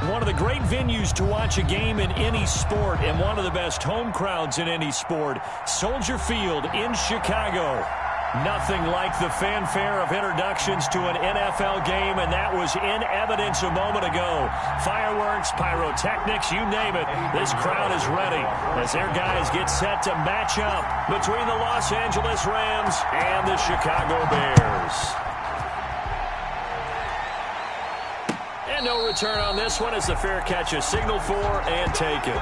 one of the great venues to watch a game in any sport and one of the best home crowds in any sport. Soldier Field in Chicago. Nothing like the fanfare of introductions to an NFL game, and that was in evidence a moment ago. Fireworks, pyrotechnics, you name it. This crowd is ready as their guys get set to match up between the Los Angeles Rams and the Chicago Bears. And no return on this one as the fair catch is signaled for and taken.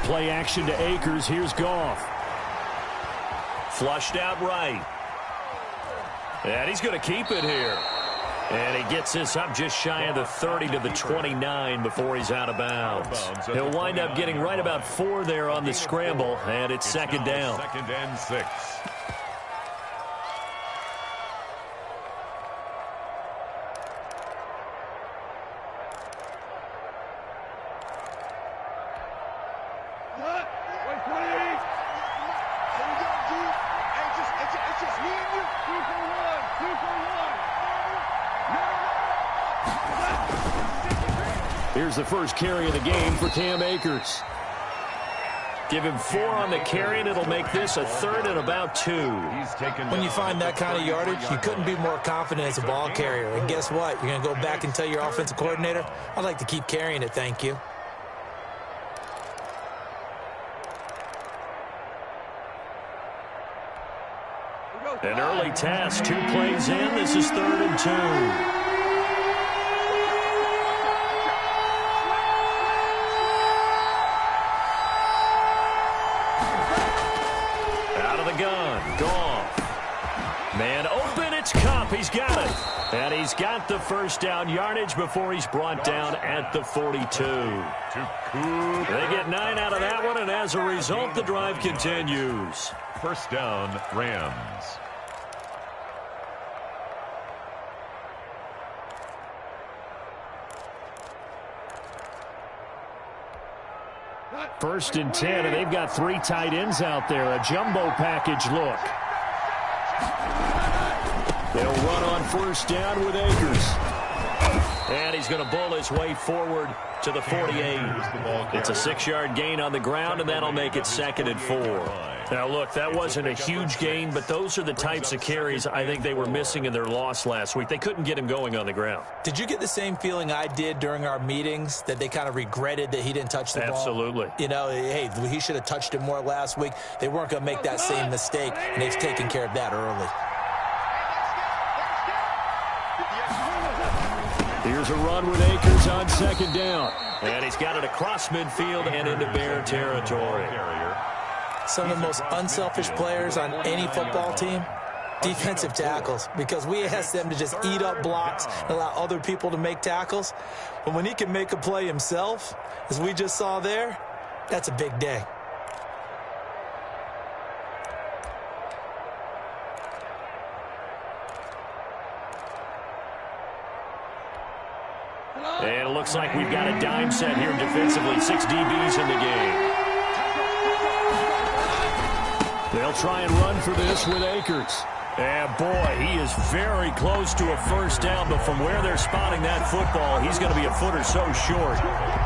Play action to Akers. Here's Goff. Flushed out right. And he's going to keep it here. And he gets this up just shy of the 30 to the 29 before he's out of bounds. He'll wind up getting right about 4 there on the scramble, and it's second down. Second and 6. Here's the first carry of the game for Cam Akers. Give him 4 on the carry, and it'll make this a 3rd and about 2. When you find that kind of yardage, you couldn't be more confident as a ball carrier. And guess what? You're going to go back and tell your offensive coordinator, I'd like to keep carrying it, thank you. An early test, 2 plays in. This is 3rd and 2. Man open, it's Cup. He's got it. And he's got the first down yardage before he's brought down at the 42. They get 9 out of that one, and as a result, the drive continues. First down, Rams. First and 10, and they've got 3 tight ends out there. A jumbo package look. They'll run on first down with Akers. And he's going to bull his way forward to the 48. It's a 6-yard gain on the ground, and that'll make it 2nd and 4. Now, look, that wasn't a huge gain, but those are the types of carries I think they were missing in their loss last week. They couldn't get him going on the ground. Did you get the same feeling I did during our meetings, that they kind of regretted that he didn't touch the ball? Absolutely. You know, hey, he should have touched it more last week. They weren't going to make that same mistake, and they've taken care of that early. Here's a run with Akers on 2nd down. And he's got it across midfield and into Bear territory. Some of the most unselfish players on any football team, defensive tackles, because we ask them to just eat up blocks and allow other people to make tackles. But when he can make a play himself, as we just saw there, that's a big day. And it looks like we've got a dime set here defensively. 6 DBs in the game. They'll try and run for this with Akers. And, boy, he is very close to a first down, but from where they're spotting that football, he's going to be a foot or so short.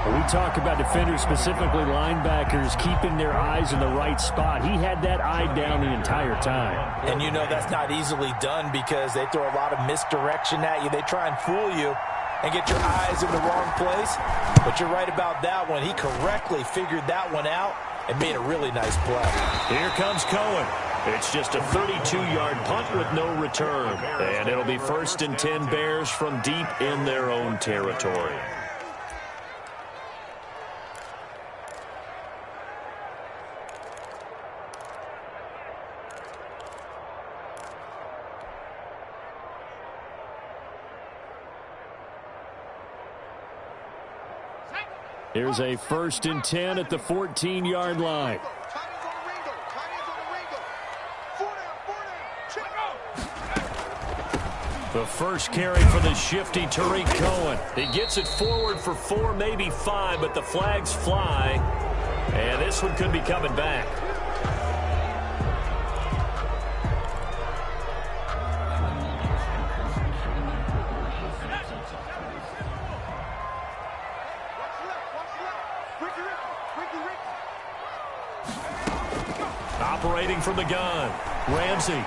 When we talk about defenders, specifically linebackers, keeping their eyes in the right spot, he had that eye down the entire time. And you know that's not easily done because they throw a lot of misdirection at you. They try and fool you and get your eyes in the wrong place. But you're right about that one. He correctly figured that one out and made a really nice play. Here comes Cohen. It's just a 32-yard punt with no return. And it'll be 1st and 10 Bears from deep in their own territory. Here's a 1st and 10 at the 14-yard line. The first carry for the shifty Tariq Cohen. He gets it forward for 4, maybe 5, but the flags fly. And this one could be coming back. Operating from the gun, Ramsey.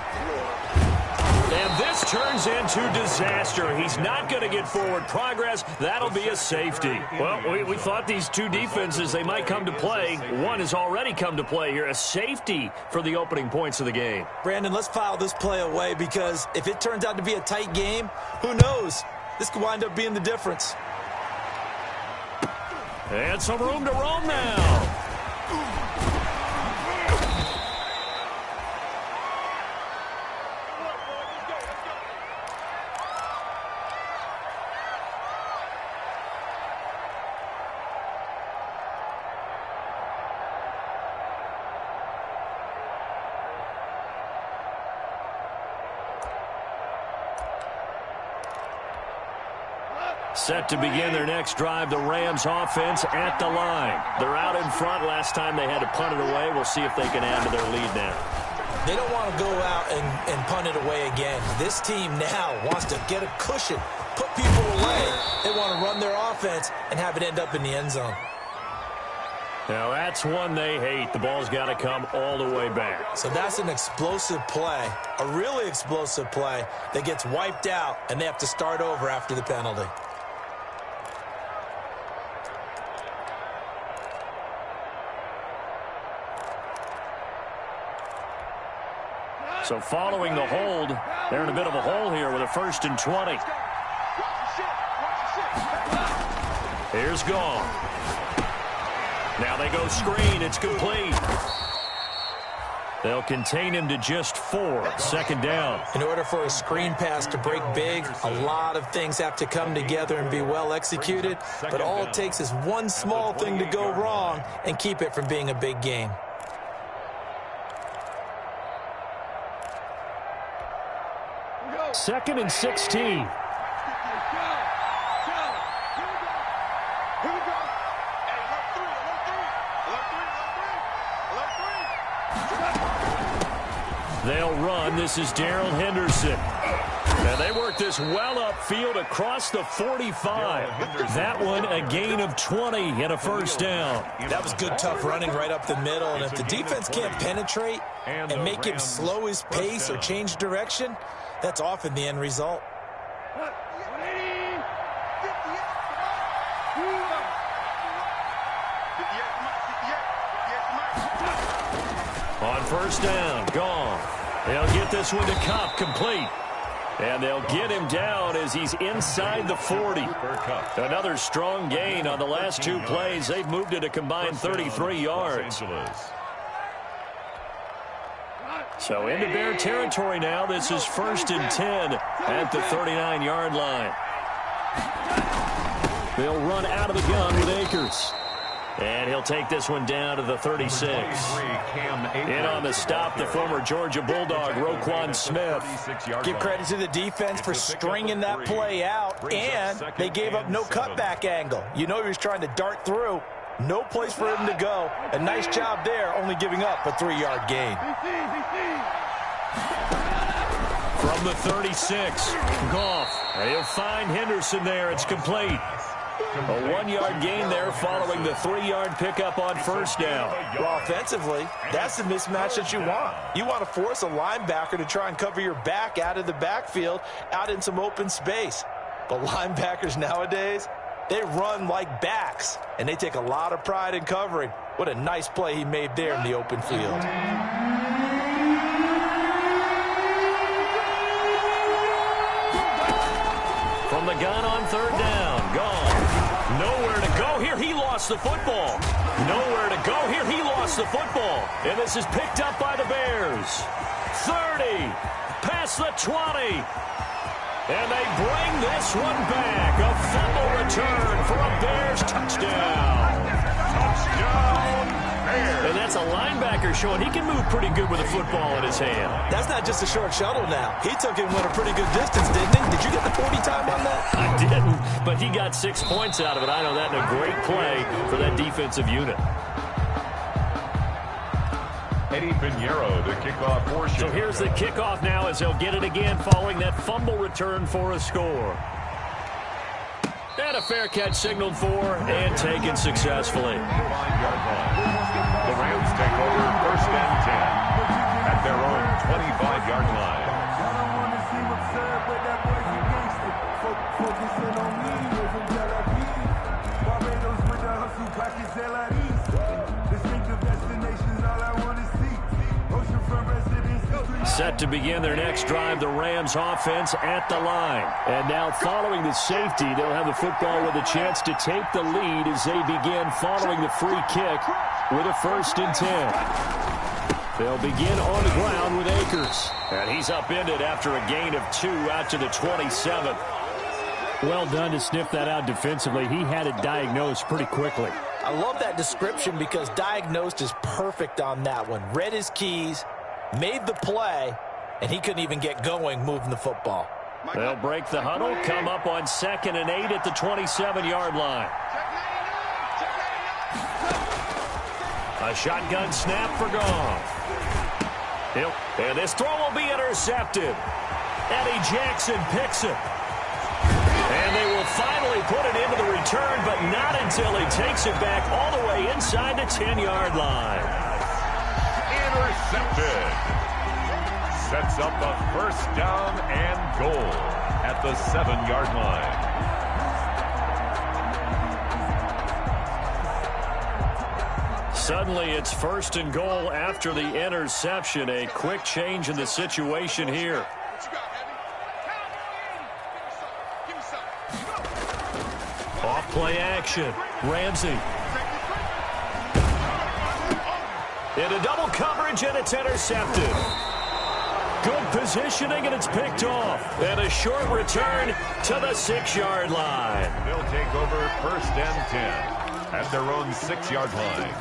And this turns into disaster. He's not going to get forward progress. That'll be a safety. Well, we thought these two defenses, they might come to play. One has already come to play here. A safety for the opening points of the game. Brandon, let's file this play away because if it turns out to be a tight game, who knows? This could wind up being the difference. And some room to roam now. Set to begin their next drive, the Rams offense at the line. They're out in front. Last time they had to punt it away. We'll see if they can add to their lead now. They don't want to go out and punt it away again. This team now wants to get a cushion, put people away. They want to run their offense and have it end up in the end zone. Now that's one they hate. The ball's got to come all the way back. So that's an explosive play, a really explosive play that gets wiped out, and they have to start over after the penalty. So following the hold, they're in a bit of a hole here with a 1st and 20. Here's Gone. Now they go screen. It's complete. They'll contain him to just 4. 2nd down. In order for a screen pass to break big, a lot of things have to come together and be well executed. But all it takes is one small thing to go wrong and keep it from being a big game. Second and 16. They'll run. This is Darrell Henderson. And they work this well upfield across the 45. That one a gain of 20 and a 1st down. That was good, tough running right up the middle. And if the defense can't penetrate and make him slow his pace or change direction, that's often the end result. On 1st down, Gone. They'll get this one to Cup, complete. And they'll get him down as he's inside the 40. Another strong gain on the last 2 plays. They've moved it a combined 33 yards. So into Bear territory now. This is 1st and 10 at the 39-yard line. They'll run out of the gun with Akers. And he'll take this one down to the 36. In on the stop, the former Georgia Bulldog, Roquan Smith. Give credit to the defense for stringing that play out, and they gave up no cutback angle. You know he was trying to dart through. No place for him to go. A nice job there, only giving up a 3-yard gain. From the 36, Goff. He'll find Henderson there. It's complete. A 1-yard gain there following the 3-yard pickup on 1st down. Well, offensively, that's the mismatch that you want. You want to force a linebacker to try and cover your back out of the backfield, out in some open space. But linebackers nowadays, they run like backs, and they take a lot of pride in covering. What a nice play he made there in the open field. From the gun on 3rd down, Gone. Nowhere to go here. He lost the football. Nowhere to go here. He lost the football. And this is picked up by the Bears. 30. Past the 20. And they bring this one back. A fumble return for a Bears touchdown. That's a linebacker showing he can move pretty good with a football in his hand. That's not just a short shuttle now. He took it and went a pretty good distance, didn't he? Did you get the 40 time on that? I didn't, but he got 6 points out of it. I know that in a great play for that defensive unit. Eddie Pinheiro, the kickoff for Chicago. So here's the kickoff now as they'll get it again following that fumble return for a score. And a fair catch signaled for and taken successfully. 5-yard line. The Rams take over 1st and 10 at their own 25-yard line. Set to begin their next drive, the Rams offense at the line. And now following the safety, they'll have the football with a chance to take the lead as they begin following the free kick with a 1st and 10. They'll begin on the ground with Akers. And he's upended after a gain of 2 out to the 27. Well done to sniff that out defensively. He had it diagnosed pretty quickly. I love that description because diagnosed is perfect on that one. Read his keys, made the play, and he couldn't even get going moving the football. They'll break the huddle, come up on 2nd and 8 at the 27-yard line. A shotgun snap for Goff. And this throw will be intercepted. Eddie Jackson picks it. And they will finally put it into the return, but not until he takes it back all the way inside the 10-yard line. Intercepted. Sets up a 1st down and goal at the 7-yard line. Suddenly it's 1st and goal after the interception. A quick change in the situation here. Off play action. Ramsey. Into double coverage, and it's intercepted. Good positioning, and it's picked off. And a short return to the 6-yard line. They'll take over 1st and 10 at their own 6-yard line.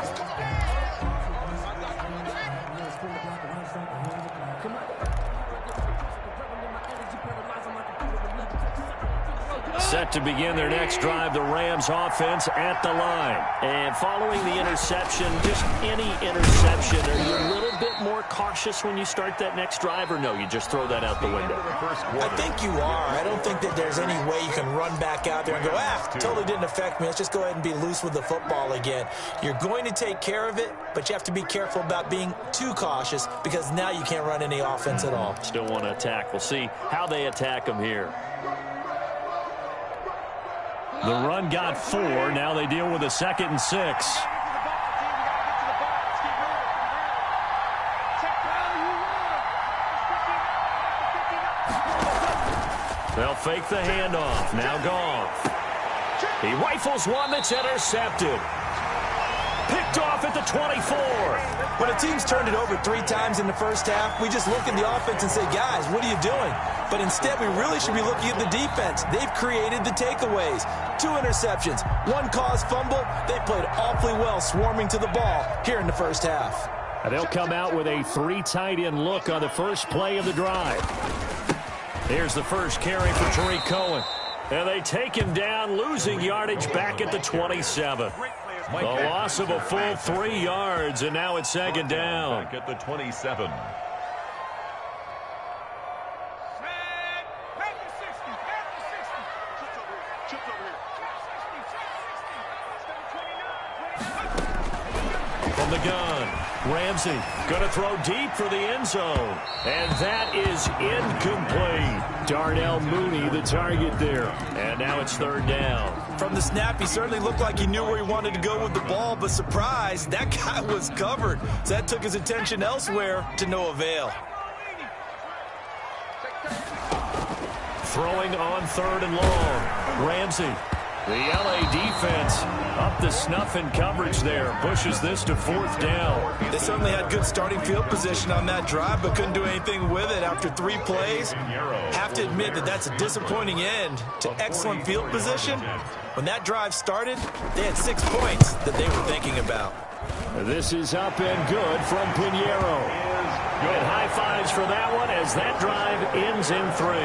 Set to begin their next drive, the Rams offense at the line. And following the interception, just any interception, are you a little bit more cautious when you start that next drive, or no, you just throw that out the window? I think you are. I don't think that there's any way you can run back out there and go, totally didn't affect me. Let's just go ahead and be loose with the football again. You're going to take care of it, but you have to be careful about being too cautious because now you can't run any offense at all. Still want to attack. We'll see how they attack them here. The run got 4. Now they deal with a 2nd and 6. They'll fake the handoff. Now Goff. He rifles one that's intercepted. Picked off at the 24. When a team's turned it over 3 times in the first half, we just look at the offense and say, guys, what are you doing? But instead, we really should be looking at the defense. They've created the takeaways. 2 interceptions, 1 caused fumble. They played awfully well swarming to the ball here in the first half. And they'll come out with a 3 tight end look on the first play of the drive. Here's the first carry for Tariq Cohen. And they take him down, losing yardage back at the 27. The loss of a full 3 yards, and now it's 2nd down. Back at the 27. From the gun, Ramsey going to throw deep for the end zone. And that is incomplete. Darnell Mooney, the target there. And now it's 3rd down. From the snap, he certainly looked like he knew where he wanted to go with the ball, but surprise, that guy was covered. So that took his attention elsewhere to no avail. Throwing on 3rd and long. Ramsey. The LA defense up the snuff in coverage there. Pushes this to 4th down. They certainly had good starting field position on that drive, but couldn't do anything with it after 3 plays. Have to admit that that's a disappointing end to excellent field position. When that drive started, they had 6 points that they were thinking about. This is up and good from Pinheiro. And high fives for that one as that drive ends in 3.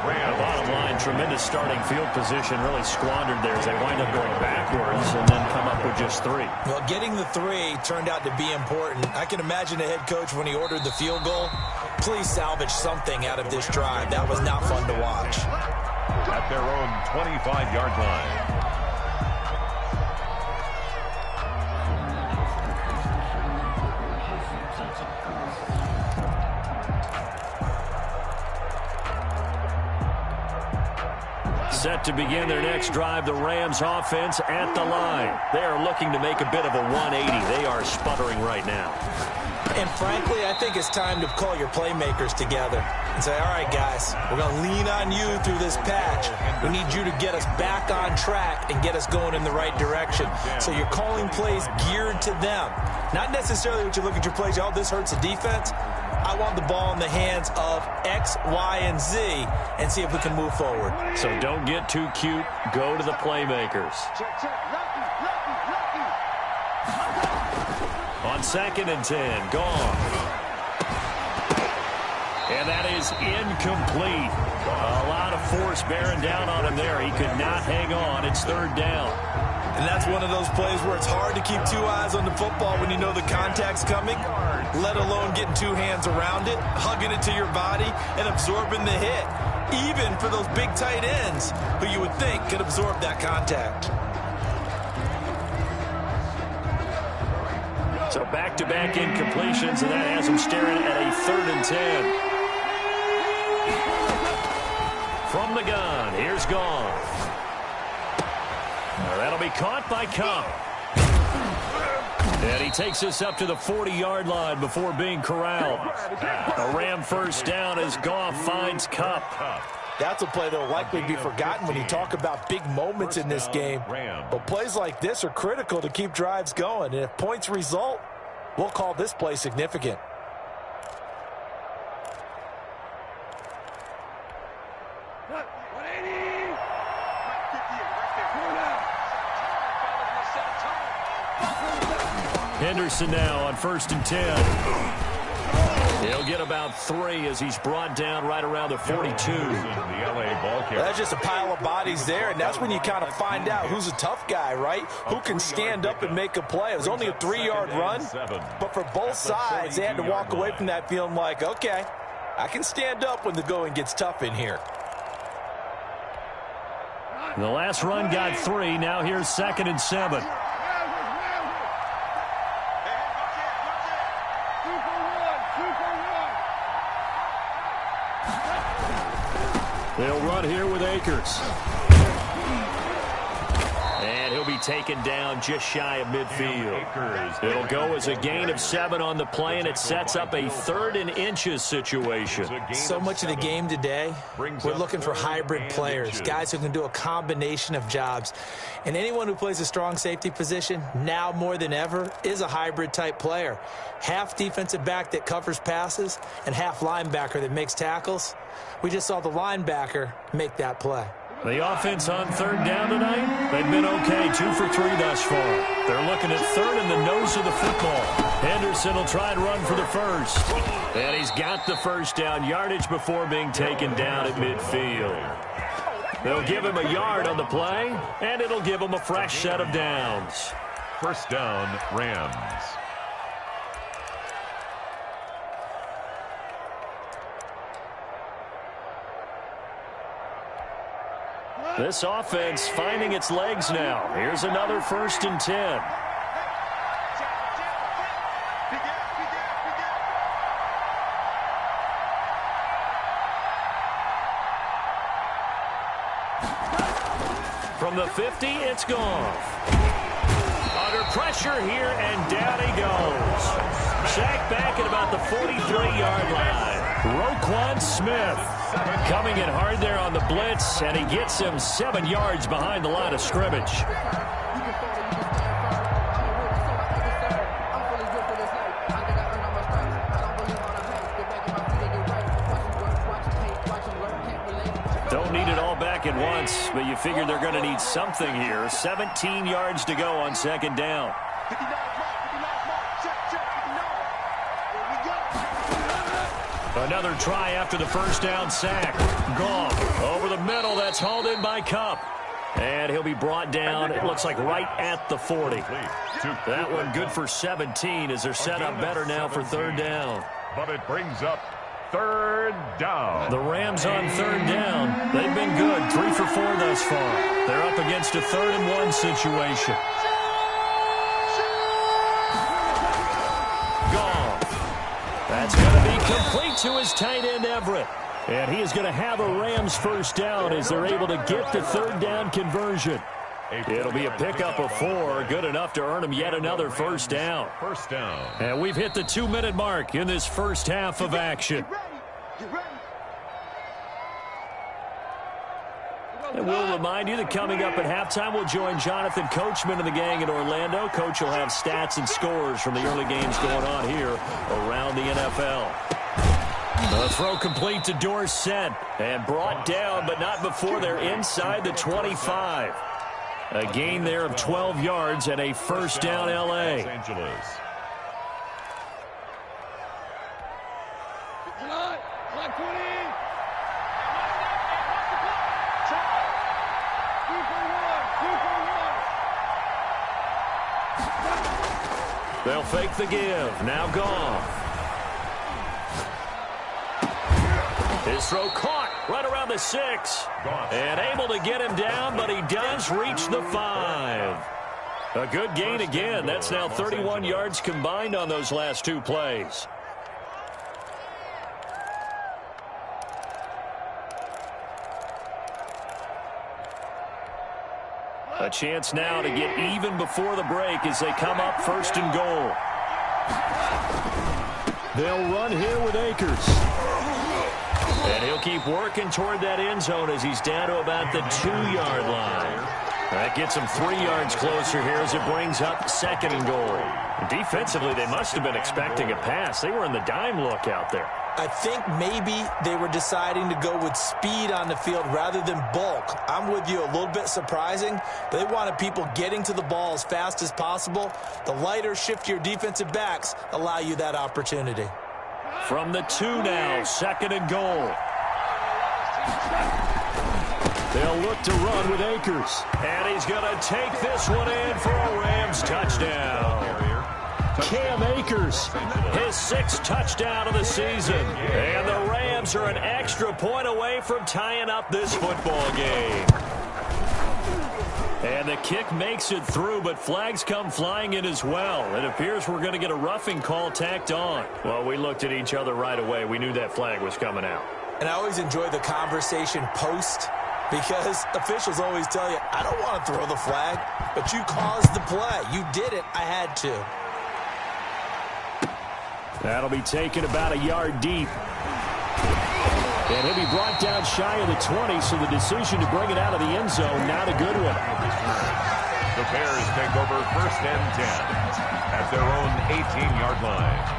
Bottom line, tremendous starting field position, really squandered there as they wind up going backwards and then come up with just 3. Well, getting the 3 turned out to be important. I can imagine the head coach when he ordered the field goal. Please salvage something out of this drive. That was not fun to watch. At their own 25-yard line. Set to begin their next drive, the Rams offense at the line. They are looking to make a bit of a 180. They are sputtering right now. And frankly, I think it's time to call your playmakers together and say, all right, guys, we're going to lean on you through this patch. We need you to get us back on track and get us going in the right direction. So you're calling plays geared to them. Not necessarily what you look at your plays, oh, this hurts the defense. I want the ball in the hands of X, Y, and Z and see if we can move forward. So don't get too cute. Go to the playmakers. On 2nd and 10, gone. And that is incomplete. A lot of force bearing down on him there. He could not hang on. It's 3rd down. And that's one of those plays where it's hard to keep 2 eyes on the football when you know the contact's coming, let alone getting 2 hands around it, hugging it to your body, and absorbing the hit, even for those big tight ends who you would think could absorb that contact. So back-to-back incompletions, and that has him staring at a 3rd and 10. From the gun, here's Goff. That'll be caught by Cup. And he takes us up to the 40-yard line before being corralled. A Ram first down as Goff finds Cup. That's a play that will likely be forgotten when you talk about big moments in this game. But plays like this are critical to keep drives going. And if points result, we'll call this play significant. Henderson now on 1st and 10. He'll get about 3 as he's brought down right around the 42. That's just a pile of bodies there, and that's when you kind of find out who's a tough guy, right? Who can stand up and make a play. It was only a 3-yard run, but for both sides, they had to walk away from that feeling like, okay, I can stand up when the going gets tough in here. The last run got 3. Now here's 2nd and 7. They'll run here with Akers. And he'll be taken down just shy of midfield. It'll go as a gain of 7 on the play, and it sets up a 3rd and inches situation. So much of the game today, we're looking for hybrid players, guys who can do a combination of jobs. And anyone who plays a strong safety position, now more than ever, is a hybrid-type player. Half defensive back that covers passes and half linebacker that makes tackles. We just saw the linebacker make that play. The offense on 3rd down tonight, they've been okay, 2 for 3 thus far. They're looking at 3rd in the nose of the football. Henderson will try and run for the 1st. And he's got the 1st down yardage before being taken down at midfield. They'll give him a yard on the play, and it'll give him a fresh set of downs. 1st down, Rams. This offense finding its legs now. Here's another 1st and 10. From the 50, it's Goff. Under pressure here, and down he goes. Sacked back at about the 43-yard line. Roquan Smith coming in hard there on the blitz, and he gets him 7 yards behind the line of scrimmage. Don't need it all back at once, but you figure they're going to need something here. 17 yards to go on 2nd down. Another try after the first down sack. Goff over the middle. That's hauled in by Kupp. And he'll be brought down, it looks like, right at the 40. That one good for 17 as they're set up better now for third down. But it brings up third down. The Rams on third down. They've been good, 3 for 4 thus far. They're up against a 3rd and 1 situation. Goff. That's going to be complete to his tight end, Everett. And he is going to have a Rams first down as they're able to get the third down conversion. It'll be a pickup of 4, good enough to earn him yet another first down. First down. And we've hit the 2-minute mark in this first half of action. And we'll remind you that coming up at halftime, we'll join Jonathan Coachman and the gang in Orlando. Coach will have stats and scores from the early games going on here around the NFL. The throw complete to Dorsett and brought down, but not before they're inside the 25. A gain there of 12 yards and a first down, LA. Los Angeles. They'll fake the give. Now Goff. His throw caught right around the 6. And able to get him down, but he does reach the 5. A good gain again. That's now 31 yards combined on those last 2 plays. A chance now to get even before the break as they come up 1st and goal. They'll run here with Akers. And he'll keep working toward that end zone as he's down to about the 2-yard line. That gets him 3 yards closer here as it brings up 2nd and goal. Defensively, they must have been expecting a pass. They were in the dime look out there. I think maybe they were deciding to go with speed on the field rather than bulk. I'm with you, a little bit surprising. But they wanted people getting to the ball as fast as possible. The lighter, shiftier defensive backs allow you that opportunity. From the 2 now, 2nd and goal. They'll look to run with Akers. And he's going to take this one in for a Rams touchdown. Cam Akers, his 6th touchdown of the season. And the Rams are an extra point away from tying up this football game. And the kick makes it through, but flags come flying in as well. It appears we're going to get a roughing call tacked on. Well, we looked at each other right away. We knew that flag was coming out. And I always enjoy the conversation post because officials always tell you, I don't want to throw the flag, but you caused the play. You did it. I had to. That'll be taken about a yard deep. And he'll be brought down shy of the 20, so the decision to bring it out of the end zone, not a good one. The Bears take over 1st and 10 at their own 18-yard line.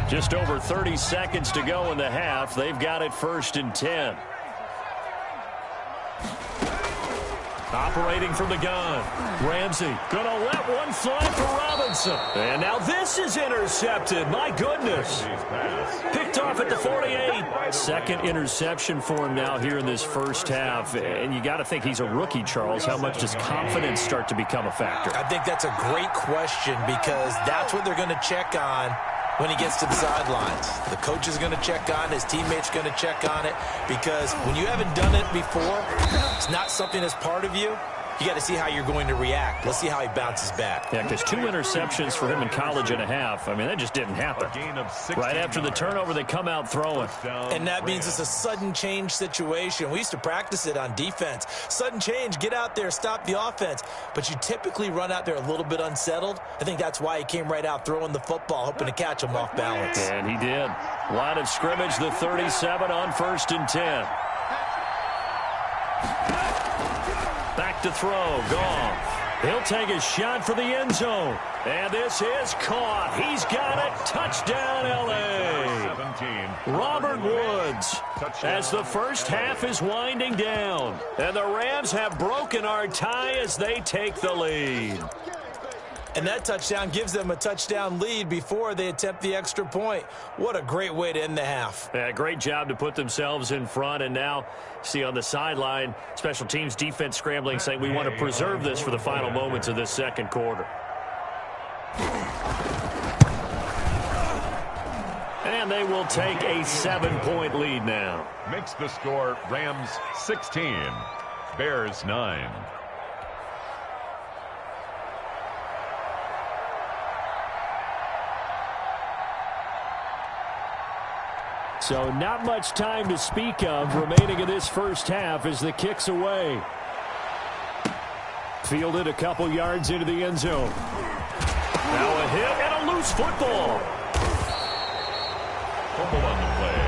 Just over 30 seconds to go in the half. They've got it 1st and 10. Operating from the gun. Ramsey gonna let one fly for Robinson. And now this is intercepted. My goodness. Picked off at the 48. 2nd interception for him now here in this first half. And you got to think he's a rookie, Charles. How much does confidence start to become a factor? I think that's a great question because that's what they're going to check on when he gets to the sidelines. The coach is going to check on it. His teammates going to check on it because when you haven't done it before, it's not something that's part of you. You got to see how you're going to react. Let's see how he bounces back. Yeah, because 2 interceptions for him in college and a half. I mean, that just didn't happen. Right after the turnover, they come out throwing. And that means it's a sudden change situation. We used to practice it on defense. Sudden change, get out there, stop the offense. But you typically run out there a little bit unsettled. I think that's why he came right out throwing the football, hoping to catch him off balance. And he did. Line of scrimmage, the 37 on 1st and 10. Back to throw, Goff. He'll take a shot for the end zone. And this is caught. He's got it. Touchdown, LA. Robert Woods, as the first half is winding down. And the Rams have broken our tie as they take the lead. And that touchdown gives them a touchdown lead before they attempt the extra point. What a great way to end the half. Yeah, great job to put themselves in front. And now, see on the sideline, special teams defense scrambling, saying we want to preserve this for the final moments of this second quarter. And they will take a 7-point lead now. Makes the score Rams 16, Bears 9. So not much time to speak of remaining in this first half as the kick's away. Fielded a couple yards into the end zone. Now a hit and a loose football. Fumble on the play.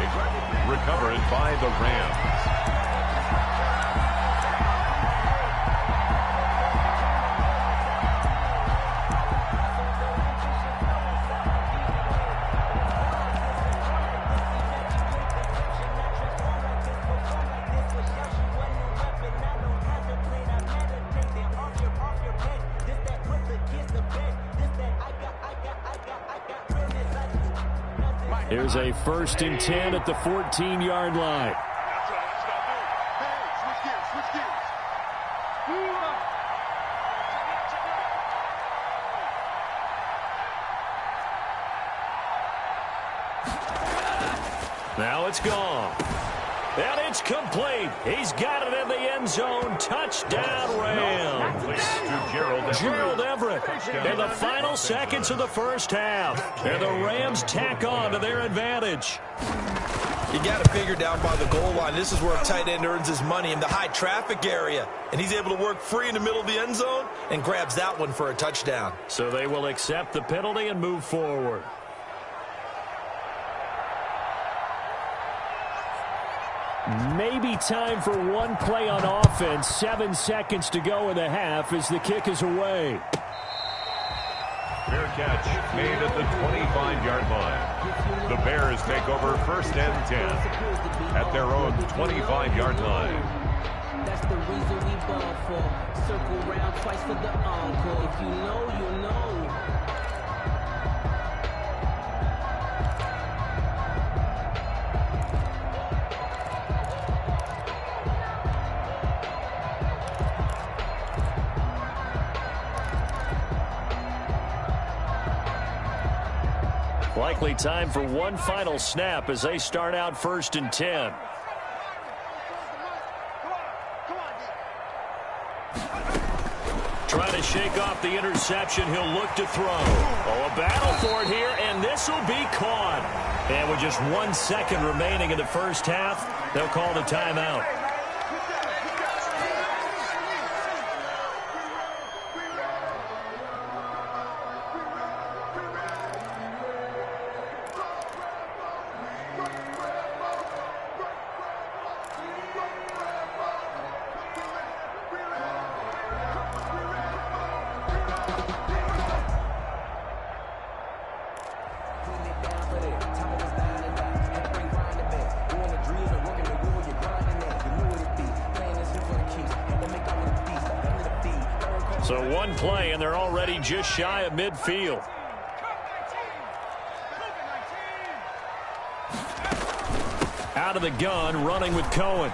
Recovered by the Rams. Here's a 1st and 10 at the 14-yard line. Now it's gone. And it's complete. He's got it in the end zone. Touchdown, Rams. Gerald Everett in the final seconds of the first half. And the Rams tack on to their advantage. You got to figure down by the goal line. This is where a tight end earns his money, in the high traffic area. And he's able to work free in the middle of the end zone and grabs that one for a touchdown. So they will accept the penalty and move forward. Maybe time for one play on offense. 7 seconds to go in the half as the kick is away. Fair catch made at the 25-yard line. The Bears take over 1st and 10 at their own 25-yard line. That's the reason we ball for. Circle round twice for the encore. If you know, you know. Likely time for one final snap as they start out 1st and 10. Trying to shake off the interception. He'll look to throw. Oh, a battle for it here, and this will be caught. And with just 1 second remaining in the first half, they'll call the timeout. So one play, and they're already just shy of midfield. Out of the gun, running with Cohen.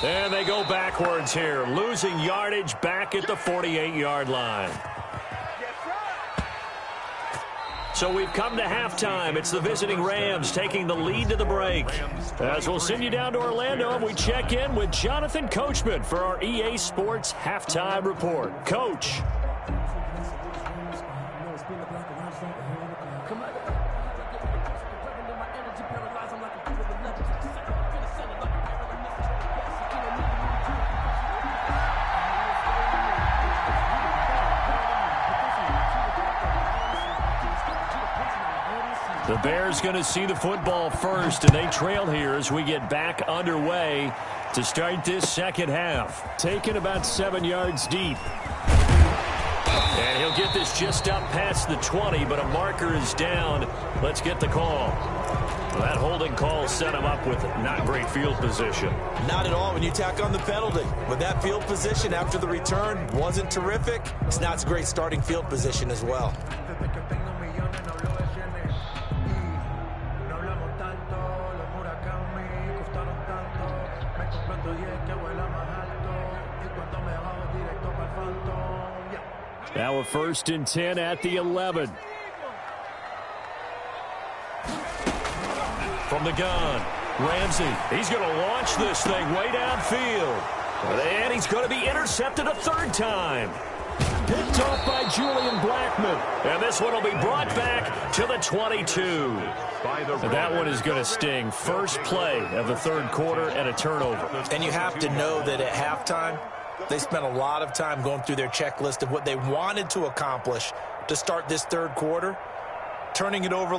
And they go backwards here, losing yardage back at the 48-yard line. So we've come to halftime. It's the visiting Rams taking the lead to the break. As we'll send you down to Orlando, and we check in with Jonathan Coachman for our EA Sports Halftime Report. Coach. The Bears going to see the football first, and they trail here as we get back underway to start this second half. Taken about 7 yards deep. And he'll get this just up past the 20, but a marker is down. Let's get the call. Well, that holding call set him up with not great field position. Not at all when you tack on the penalty. With that field position after the return wasn't terrific, it's not great starting field position as well. Now a 1st and 10 at the 11. From the gun, Ramsey. He's going to launch this thing way downfield. And he's going to be intercepted a 3rd time. Picked off by Julian Blackman. And this one will be brought back to the 22. And that one is going to sting. First play of the 3rd quarter and a turnover. And you have to know that at halftime, they spent a lot of time going through their checklist of what they wanted to accomplish to start this 3rd quarter. Turning it over